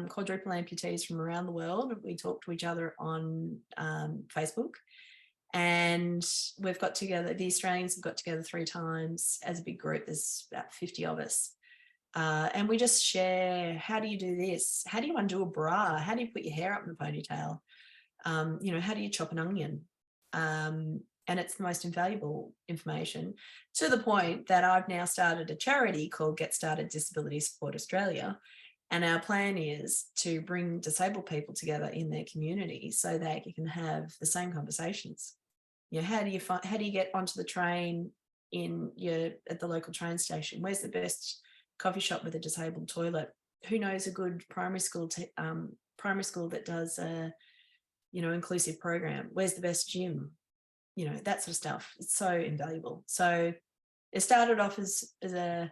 quadruple amputees from around the world. We talk to each other on Facebook. And we've got together, the Australians have got together 3 times as a big group. There's about 50 of us. And we just share, how do you do this? How do you undo a bra? How do you put your hair up in a ponytail? How do you chop an onion? And it's the most invaluable information, to the point that I've now started a charity called Get Started Disability Support Australia. And our plan is to bring disabled people together in their community so they can have the same conversations. How do you get onto the train at the local train station? Where's the best coffee shop with a disabled toilet? Who knows a good primary school primary school that does a, inclusive program? Where's the best gym? That sort of stuff. It's so invaluable. So it started off as a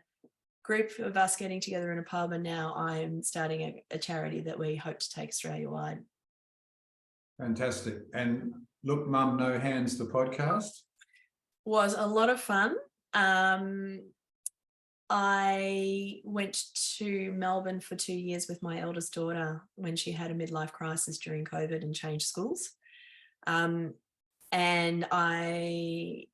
group of us getting together in a pub, and now I'm starting a charity that we hope to take Australia-wide. Fantastic. And Look Mum, No Hands, the podcast. Was a lot of fun. I went to Melbourne for 2 years with my eldest daughter when she had a midlife crisis during COVID and changed schools. And I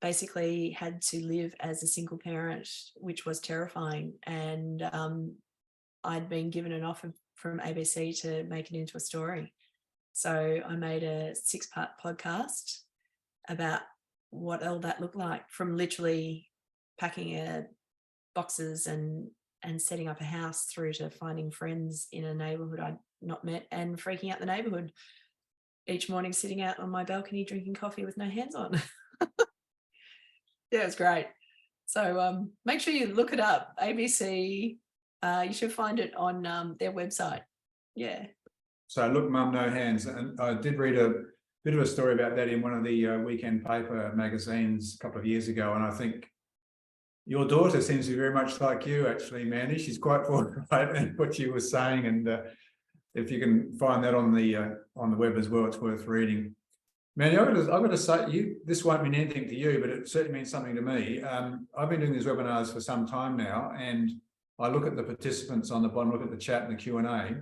basically had to live as a single parent, which was terrifying. And I'd been given an offer from ABC to make it into a story. So I made a 6-part podcast about what all that looked like, from literally packing boxes and setting up a house through to finding friends in a neighbourhood I'd not met and freaking out the neighbourhood each morning, sitting out on my balcony drinking coffee with no hands on. Yeah, it was great. So make sure you look it up. ABC, you should find it on their website. Yeah. So Look Mum, No Hands. And I did read a bit of a story about that in one of the weekend paper magazines a couple of years ago. And I think your daughter seems to be very much like you, actually, Mandy. She's quite forthright in what she was saying. And if you can find that on the web as well, it's worth reading. Mandy, I've got to say, this won't mean anything to you, but it certainly means something to me. I've been doing these webinars for some time now, and I look at the participants on the bottom, look at the chat and the Q&A.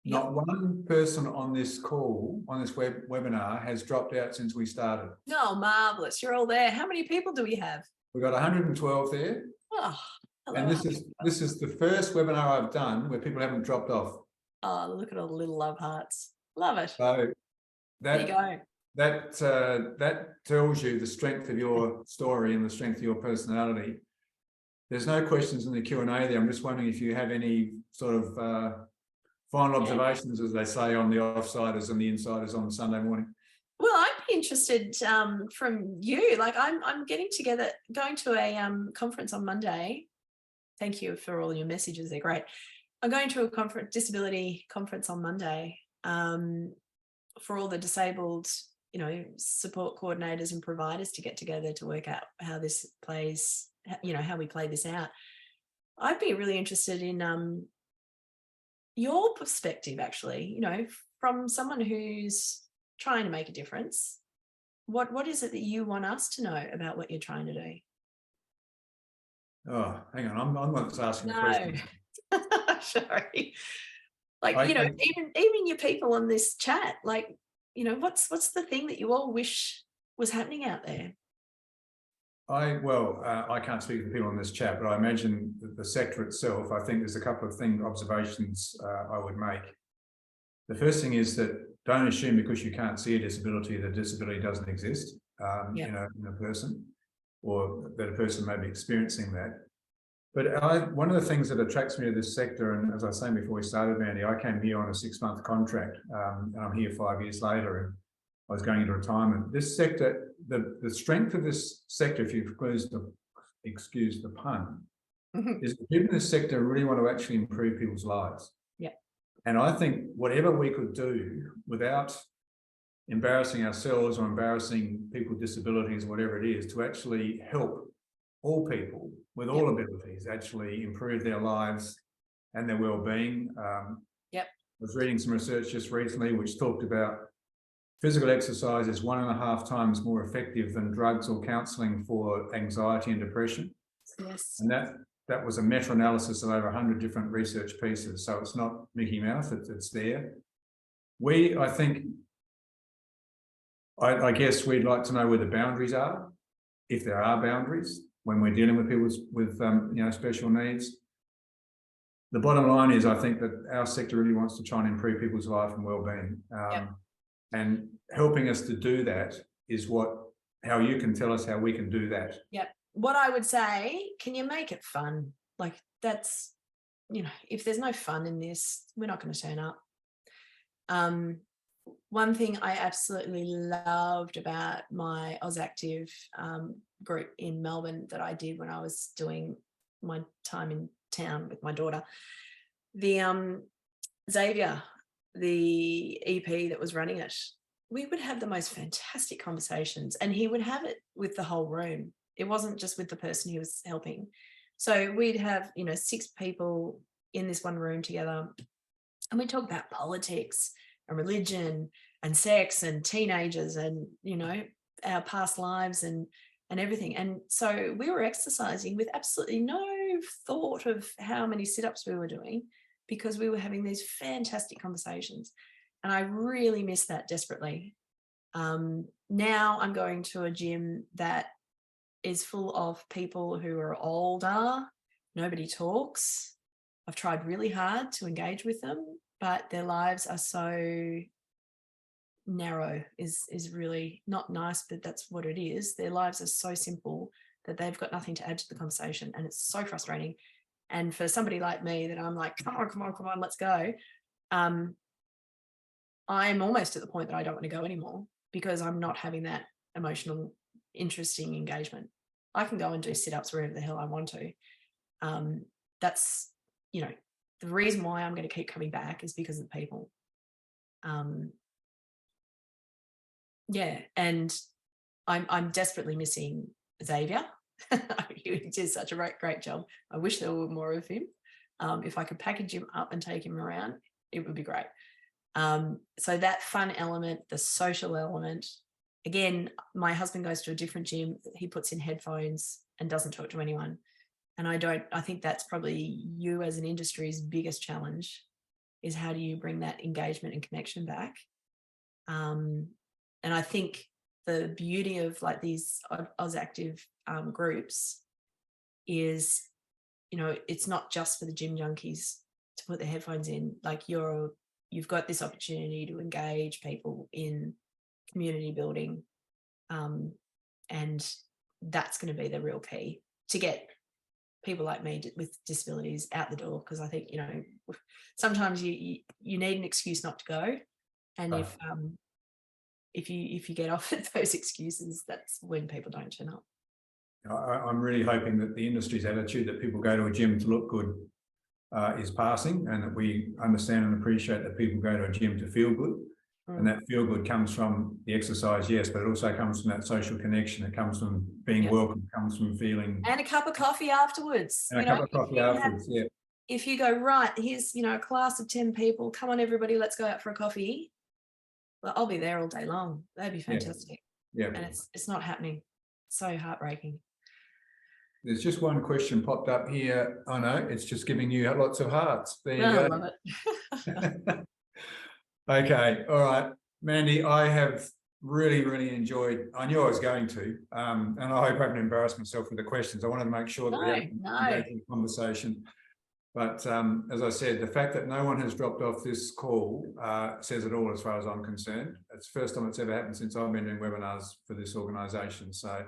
Not one person on this call, on this webinar, has dropped out since we started. No, marvellous. You're all there. How many people do we have? We've got 112 there. Oh, hello. And this is the first webinar I've done where people haven't dropped off. Oh, look at all the little love hearts. Love it. So there you go. That tells you the strength of your story and the strength of your personality. There's no questions in the Q&A there. I'm just wondering if you have any sort of final observations, as they say, on the offsiders and the insiders on Sunday morning. Well, I'd be interested from you. Like, I'm going to a conference on Monday. Thank you for all your messages. They're great. I'm going to a disability conference on Monday for all the disabled, support coordinators and providers to get together to work out how this plays, how we play this out. I'd be really interested in your perspective, actually, from someone who's trying to make a difference. What is it that you want us to know about what you're trying to do? Oh, hang on, I'm not just asking a question. Sorry. Like, even your people on this chat, like, what's the thing that you all wish was happening out there? I can't speak for the people on this chat, but I imagine the sector itself, I think there's a couple of observations I would make. The first thing is that don't assume because you can't see a disability that disability doesn't exist in a person, or that a person may be experiencing that. But one of the things that attracts me to this sector, and as I was saying before we started, Mandy, I came here on a 6-month contract, and I'm here 5 years later, and I was going into retirement. This sector, the strength of this sector, if you excuse the pun, is that people in this sector really want to actually improve people's lives. Yeah. And I think whatever we could do without embarrassing ourselves or embarrassing people with disabilities, whatever it is, to actually help all people with all abilities actually improve their lives and their well-being. I was reading some research just recently which talked about physical exercise is 1.5 times more effective than drugs or counselling for anxiety and depression. Yes. And that was a meta-analysis of over 100 different research pieces. So it's not Mickey Mouse, it's there. I guess we'd like to know where the boundaries are, if there are boundaries, when we're dealing with people with special needs. The bottom line is, I think that our sector really wants to try and improve people's life and well-being. And helping us to do that is how you can tell us how we can do that. Yep. What I would say, can you make it fun? Like, that's, if there's no fun in this, we're not going to turn up. One thing I absolutely loved about my AUSactive group in Melbourne that I did when I was doing my time in town with my daughter, the Xavier, the EP that was running it, we would have the most fantastic conversations, and he would have it with the whole room. It wasn't just with the person he was helping. So we'd have, 6 people in this one room together, and we'd talk about politics and religion and sex and teenagers and, our past lives and everything. And so we were exercising with absolutely no thought of how many sit-ups we were doing, because we were having these fantastic conversations. And I really miss that desperately. Now I'm going to a gym that is full of people who are older. Nobody talks. I've tried really hard to engage with them, but their lives are so narrow, is really not nice, but that's what it is. Their lives are so simple that they've got nothing to add to the conversation, and it's so frustrating. And for somebody like me, that I'm like, come on, let's go. I'm almost at the point that I don't want to go anymore, because I'm not having that emotional, interesting engagement. I can go and do sit-ups wherever the hell I want to. That's, the reason why I'm going to keep coming back is because of the people. And I'm desperately missing Xavier. He did such a great job. I wish there were more of him. If I could package him up and take him around, it would be great. So that fun element, the social element. Again, my husband goes to a different gym. He puts in headphones and doesn't talk to anyone. And I think that's probably you as an industry's biggest challenge, is how do you bring that engagement and connection back? And I think the beauty of like these AUSactive groups is, it's not just for the gym junkies to put their headphones in. Like you've got this opportunity to engage people in community building. And that's going to be the real key to get people like me with disabilities out the door. Because I think, sometimes you need an excuse not to go. And if you get offered those excuses, that's when people don't turn up. I'm really hoping that the industry's attitude that people go to a gym to look good is passing, and that we understand and appreciate that people go to a gym to feel good. And that feel good comes from the exercise, yes, but it also comes from that social connection. It comes from being welcome, it comes from feeling. And a cup of coffee afterwards. And a cup of coffee afterwards, yeah. If you go, right, here's, a class of 10 people, come on everybody, let's go out for a coffee. Well, I'll be there all day long. That'd be fantastic. Yeah. And it's not happening. So heartbreaking. There's just one question popped up here. I know, it's just giving you lots of hearts. There you go. I love it. Okay, all right. Mandy, I have really, really enjoyed, I knew I was going to, and I hope I haven't embarrassed myself with the questions. I wanted to make sure that we had a conversation. But as I said, the fact that no one has dropped off this call says it all as far as I'm concerned. It's the first time it's ever happened since I've been doing webinars for this organisation. So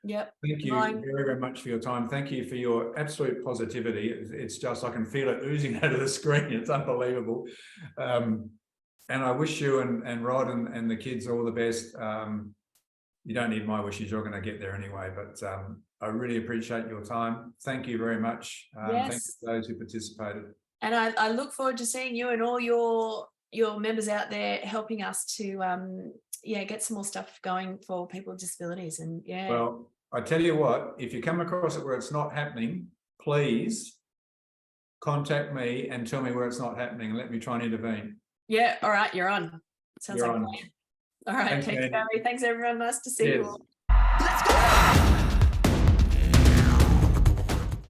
thank you very, very much for your time. Thank you for your absolute positivity. It's just, I can feel it oozing out of the screen. It's unbelievable. And I wish you and Rod and the kids all the best. You don't need my wishes, you're going to get there anyway, but I really appreciate your time. Thank you very much. Thank you to those who participated. And I look forward to seeing you and all your members out there helping us to get some more stuff going for people with disabilities. And well, I tell you what, if you come across it where it's not happening, please contact me and tell me where it's not happening and let me try and intervene. Yeah, all right, you're on. Sounds like a plan. All right, thanks, Barrie. Thanks, everyone. Nice to see you all. Let's go.